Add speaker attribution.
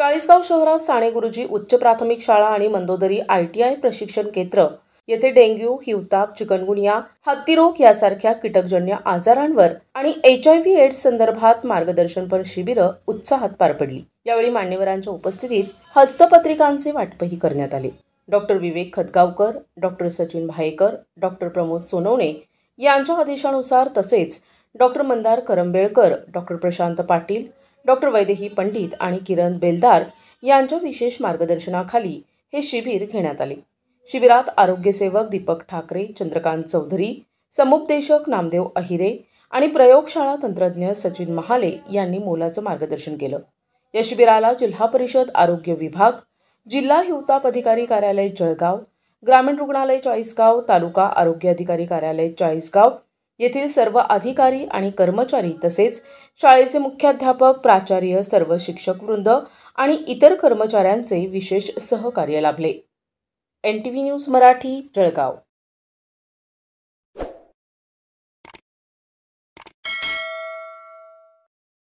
Speaker 1: चाळीसगाव शहरात साने गुरुजी उच्च प्राथमिक शाळा आणि मंदोदरी ITI प्रशिक्षण केंद्र येथे डेंग्यू, हिवताप, चिकनगुनिया, हत्तीरोग यासारख्या कीटकजन्य आजारांवर आणि HIV एड्स संदर्भात मार्गदर्शनपर शिबिरं उत्साहात पार पडली। यावेळी मान्यवरांच्या उपस्थितीत हस्तपत्रिकांचे वाटपही करण्यात आले। Doctor Vivek Khatgaonkar, doctor Sachin Bhayekar, doctor Pramod Sonawane यांच्या आदेशानुसार तसेच doctor Mandar Karambelkar, doctor Prashant Patil, doctor Vaidehi Pandit आणि किरण बेलदार यांच्या विशेष मार्गदर्शनाखाली हे शिबिर घेण्यात आले। शिबिरात आरोग्यसेवक दीपक ठाकरे, चंद्रकांत चौधरी, समुपदेशक नामदेव अहिरे आणि प्रयोगशाळा तंत्रज्ञ सचिन महाले यांनी मोलाचं मार्गदर्शन केलं। या शिबिराला जिल्हा परिषद आरोग्य विभाग, जिल्हा हिवताप अधिकारी कार्यालय जळगाव, ग्रामीण रुग्णालय चाळीसगाव, तालुका आरोग्य अधिकारी कार्यालय चाळीसगाव येथील सर्व अधिकारी आणि कर्मचारी तसेच शाळेचे मुख्याध्यापक, प्राचार्य, सर्व शिक्षक वृंद आणि इतर कर्मचाऱ्यांचे विशेष सहकार्य लाभले। NTV news Marathi, Jalgaon.